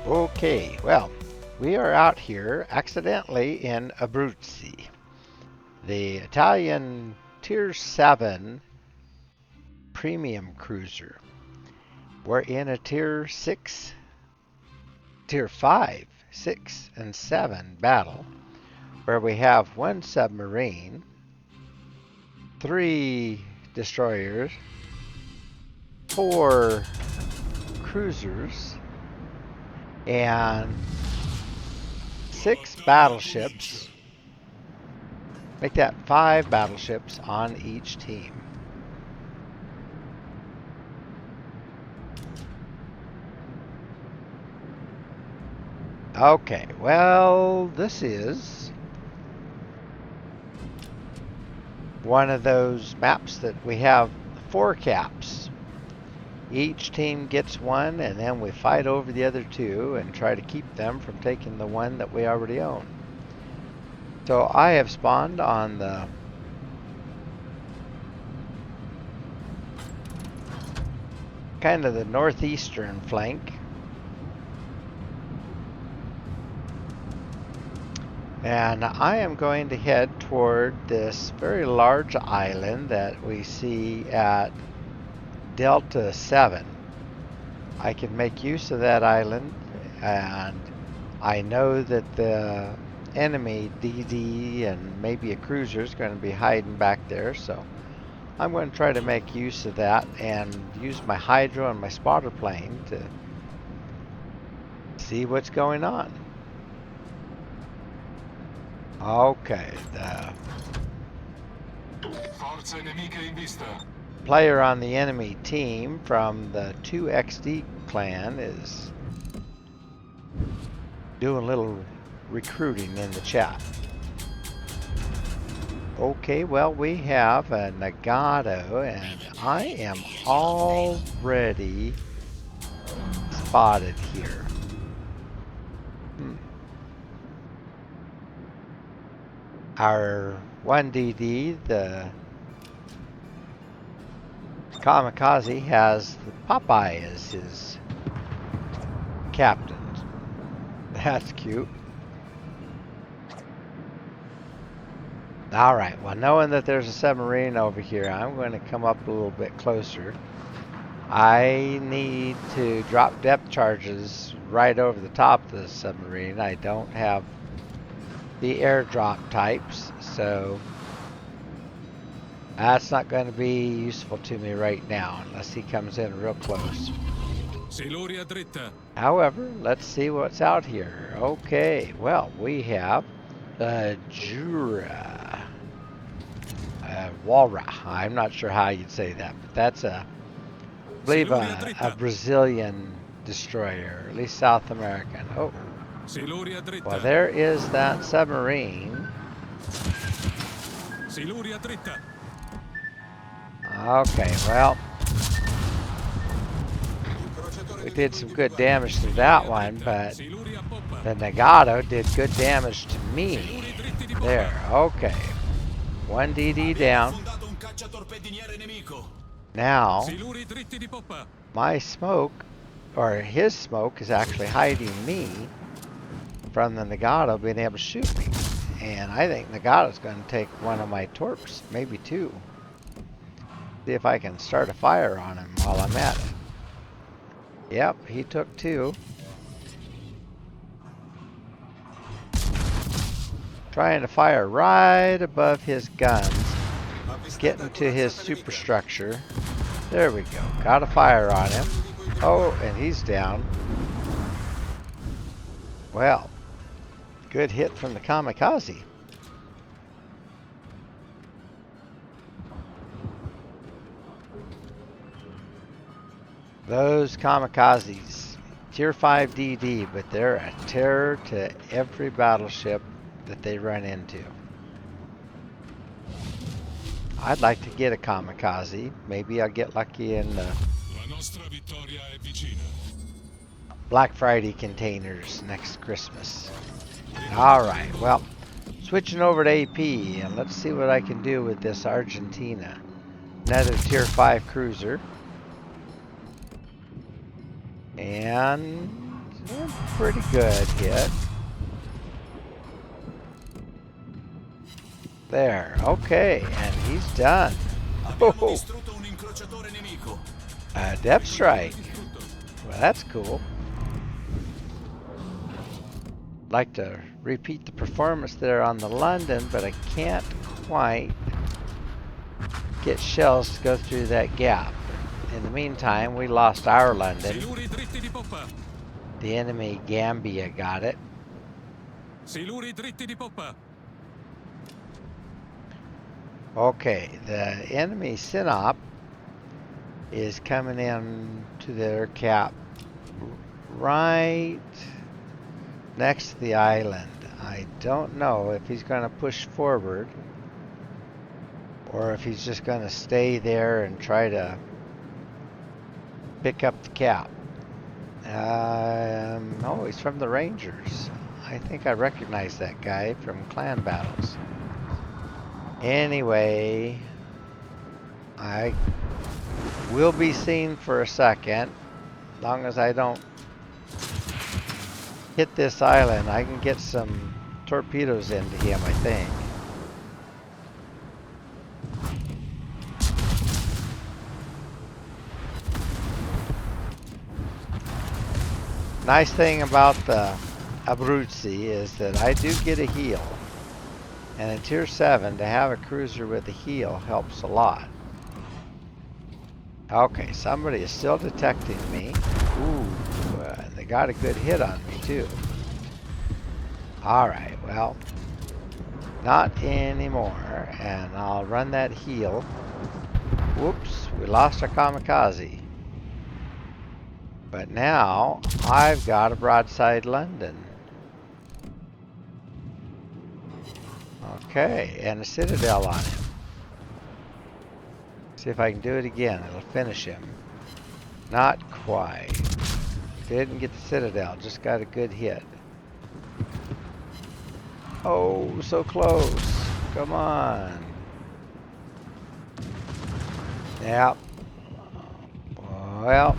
Okay, well, we are out here accidentally in Abruzzi, the Italian Tier 7 premium cruiser. We're in a Tier 6, Tier 5, 6, and 7 battle where we have one submarine, 3 destroyers, 4 cruisers, and 6 battleships. Make that 5 battleships on each team. Okay, well, this is one of those maps that we have 4 caps. Each team gets one, and then we fight over the other 2 and try to keep them from taking the one that we already own. So I have spawned on the kind of the northeastern flank. And I am going to head toward this very large island that we see at Delta 7. I can make use of that island, and I know that the enemy DD and maybe a cruiser is going to be hiding back there, so I'm going to try to make use of that and use my hydro and my spotter plane to see what's going on. Okay, the player on the enemy team from the 2XD clan is doing a little recruiting in the chat. Okay, well, we have a Nagato, and I am already spotted here. Our 1DD, the Kamikaze, has the Popeye as his captain. That's cute. Alright, well, knowing that there's a submarine over here, I'm going to come up a little bit closer. I need to drop depth charges right over the top of the submarine. I don't have the airdrop types, so that's not going to be useful to me right now unless he comes in real close. However, let's see what's out here. Okay, well, we have the Jura. Walra. I'm not sure how you'd say that, but that's I believe a Brazilian destroyer, at least South American. Oh, well, there is that submarine. Okay, well, we did some good damage to that one, but the Nagato did good damage to me. There, okay. 1 DD down. Now, my smoke, or his smoke, is actually hiding me from the Nagato being able to shoot me. And I think Nagato's going to take one of my torps, maybe 2. See if I can start a fire on him while I'm at it. Yep, he took 2. Trying to fire right above his guns. Getting to his superstructure. There we go. Got a fire on him. Oh, and he's down. Well, good hit from the Kamikaze. Those Kamikazes, Tier 5 DD, but they're a terror to every battleship that they run into. I'd like to get a Kamikaze. Maybe I'll get lucky in the Black Friday containers next Christmas. Alright, well, switching over to AP, and let's see what I can do with this Argentina. Another Tier 5 cruiser. And Pretty good hit. There, okay, and he's done. Oh, a depth strike. Well, that's cool. Like to repeat the performance there on the London, but I can't quite get shells to go through that gap. In the meantime, we lost our London. The enemy Gambia got it. Okay, the enemy Sinop is coming in to their cap right next to the island. I don't know if he's going to push forward or if he's just going to stay there and try to pick up the cap. Oh, he's from the Rangers. I think I recognize that guy from clan battles. Anyway, I will be seen for a second. As long as I don't hit this island, I can get some torpedoes into him, I think. Nice thing about the Abruzzi is that I do get a heal. And in Tier 7, to have a cruiser with a heal helps a lot. Okay, somebody is still detecting me. Ooh, they got a good hit on me too. Alright, well, not anymore. And I'll run that heal. Whoops, we lost our kamikaze. But now, I've got a broadside London. Okay, and a Citadel on him. See if I can do it again. It'll finish him. Not quite. Didn't get the Citadel, just got a good hit. Oh, so close. Come on. Yep. Well,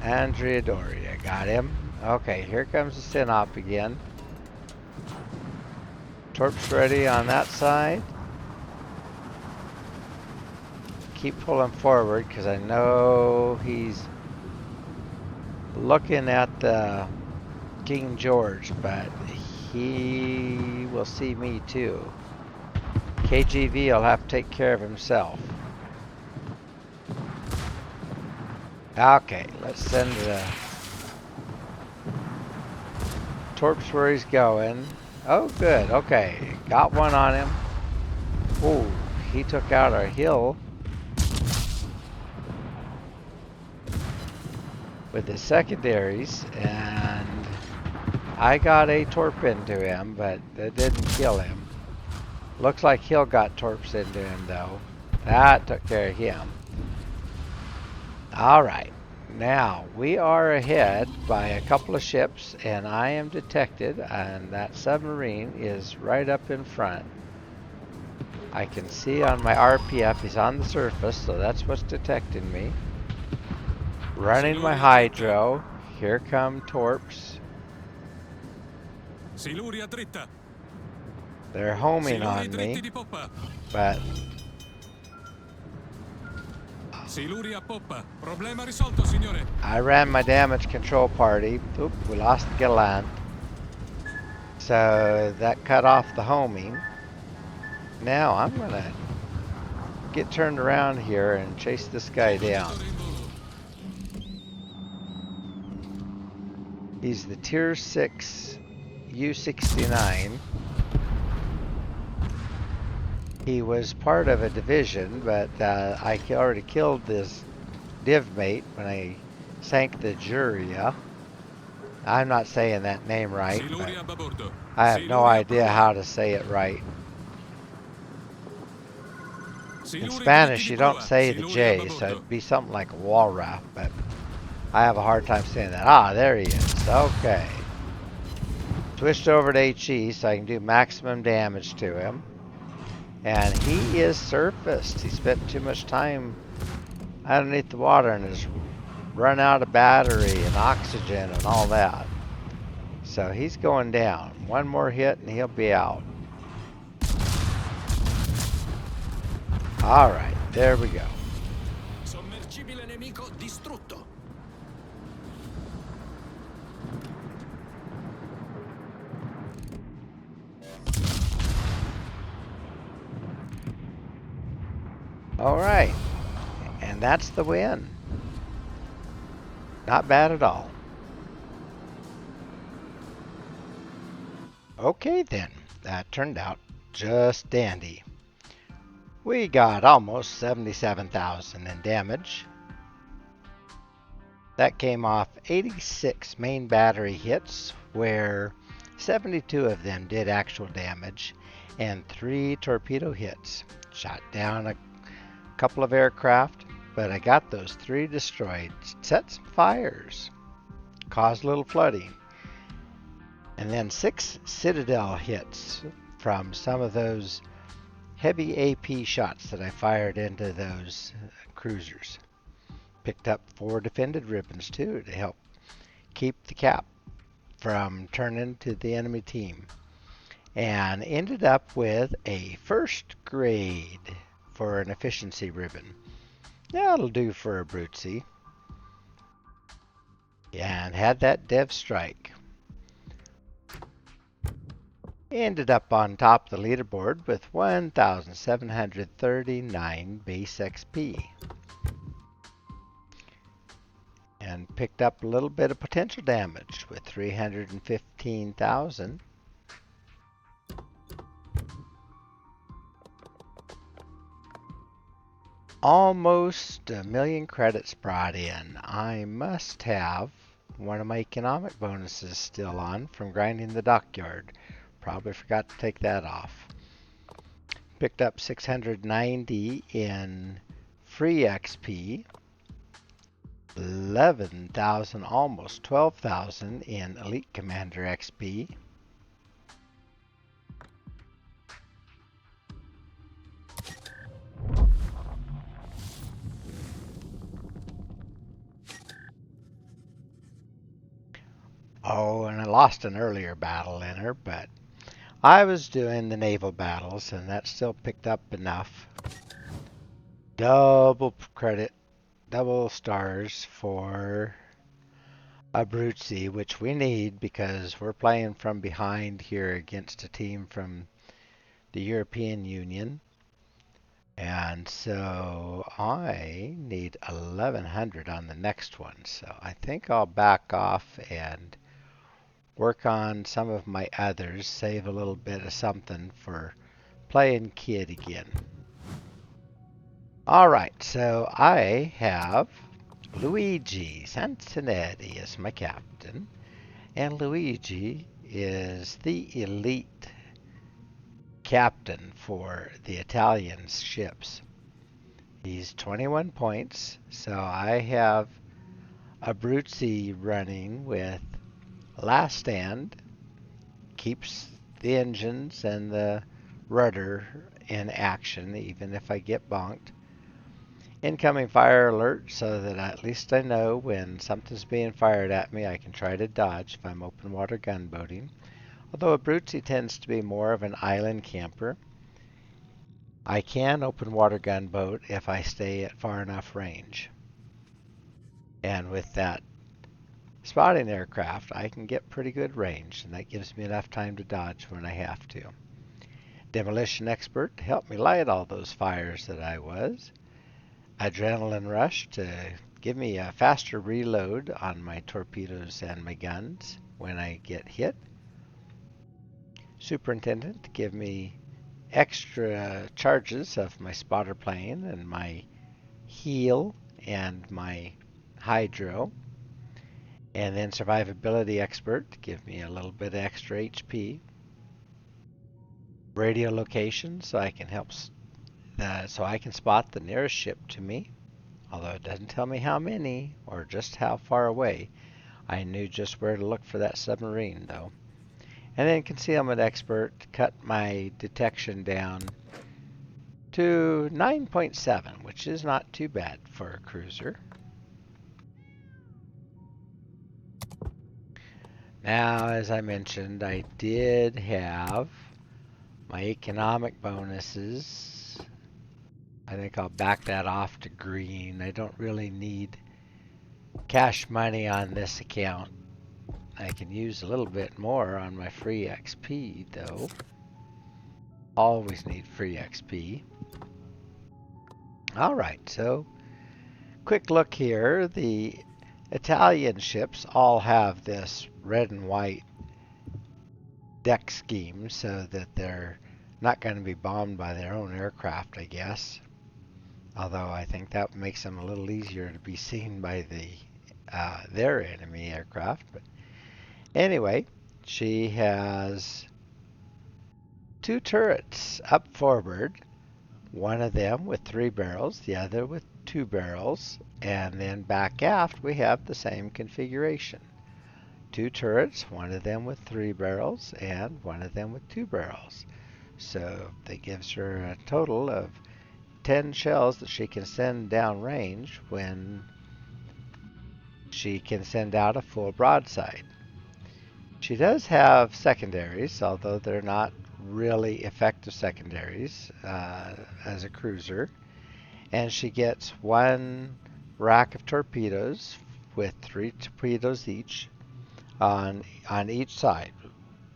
Andrea Doria got him. Okay, here comes the Sinop again. Torps ready on that side. Keep pulling forward because I know he's looking at the King George, but he will see me too. KGV will have to take care of himself. Okay, let's send the torps where he's going. Oh, good. Okay, got one on him. Oh, he took out our hill with his secondaries, and I got a torp into him, but that didn't kill him. Looks like Hill got torps into him, though. That took care of him. Alright, now we are ahead by a couple of ships, and I am detected, and that submarine is right up in front. I can see on my RPF he's on the surface, so that's what's detecting me. Running my hydro. Here come torps. They're homing on me, but I ran my damage control party. Oop, we lost the Gallant. So that cut off the homing. Now I'm gonna get turned around here and chase this guy down. He's the Tier 6 U-69. He was part of a division, but I already killed this div mate when I sank the Juria. I'm not saying that name right, but I have no idea how to say it right. In Spanish, you don't say the J, so it'd be something like Walra, but I have a hard time saying that. Ah, there he is. Okay. Switched over to HE so I can do maximum damage to him. And he is surfaced. He spent too much time underneath the water and is run out of battery and oxygen and all that. So he's going down. One more hit and he'll be out. All right, there we go. Sommergibile nemico distrutto. All right, and that's the win. Not bad at all. Okay then, that turned out just dandy. We got almost 77,000 in damage. That came off 86 main battery hits, where 72 of them did actual damage, and 3 torpedo hits. Shot down a couple of aircraft, but I got those 3 destroyed. Set some fires, caused a little flooding, and then 6 Citadel hits from some of those heavy AP shots that I fired into those cruisers. Picked up 4 defended ribbons too to help keep the cap from turning to the enemy team. And ended up with a first grade for an efficiency ribbon. That'll do for Abruzzi. And had that dev strike. Ended up on top of the leaderboard with 1,739 base XP. And picked up a little bit of potential damage with 315,000. Almost a million credits brought in. I must have one of my economic bonuses still on from grinding the dockyard. Probably forgot to take that off. Picked up 690 in free XP. 11,000, almost 12,000 in Elite Commander XP. Oh, and I lost an earlier battle in her, but I was doing the naval battles, and that still picked up enough. Double credit, double stars for Abruzzi, which we need because we're playing from behind here against a team from the European Union. And so I need 1100 on the next one. So I think I'll back off and work on some of my others, save a little bit of something for playing kid again. Alright, so I have Luigi Sansonetti as my captain, and Luigi is the elite captain for the Italian ships. He's 21 points, so I have Abruzzi running with Last Stand, keeps the engines and the rudder in action even if I get bonked. Incoming fire alert, so that at least I know when something's being fired at me I can try to dodge if I'm open water gunboating. Although Abruzzi tends to be more of an island camper, I can open water gunboat if I stay at far enough range. And with that spotting aircraft, I can get pretty good range, and that gives me enough time to dodge when I have to. Demolition expert to help me light all those fires that I was. Adrenaline rush to give me a faster reload on my torpedoes and my guns when I get hit. Superintendent to give me extra charges of my spotter plane and my heal and my hydro. And then survivability expert to give me a little bit extra HP. Radio location so I can spot the nearest ship to me. Although it doesn't tell me how many or just how far away. I knew just where to look for that submarine though. And then concealment expert to cut my detection down to 9.7, which is not too bad for a cruiser. Now, as I mentioned, I did have my economic bonuses. I think I'll back that off to green. I don't really need cash money on this account. I can use a little bit more on my free XP, though. Always need free XP. All right, so quick look here. The Italian ships all have this red and white deck scheme so that they're not going to be bombed by their own aircraft, I guess. Although I think that makes them a little easier to be seen by their enemy aircraft. But anyway, she has two turrets up forward, one of them with 3 barrels, the other with 2 barrels, and then back aft we have the same configuration. 2 turrets, one of them with 3 barrels and one of them with 2 barrels. So that gives her a total of 10 shells that she can send downrange when she can send out a full broadside. She does have secondaries, although they're not really effective secondaries as a cruiser. And she gets 1 rack of torpedoes with 3 torpedoes each on each side.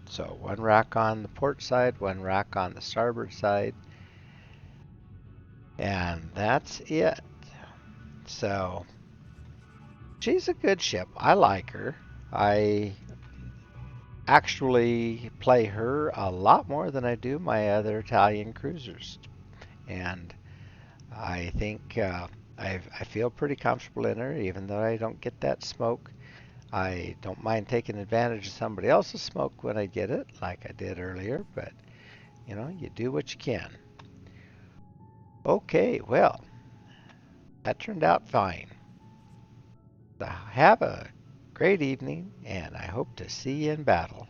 So 1 rack on the port side, 1 rack on the starboard side, and that's it. So she's a good ship. I like her. I actually play her a lot more than I do my other Italian cruisers, and I think I feel pretty comfortable in her, even though I don't get that smoke. I don't mind taking advantage of somebody else's smoke when I get it, like I did earlier, but you know, you do what you can. Okay, well, that turned out fine. So have a great evening, and I hope to see you in battle.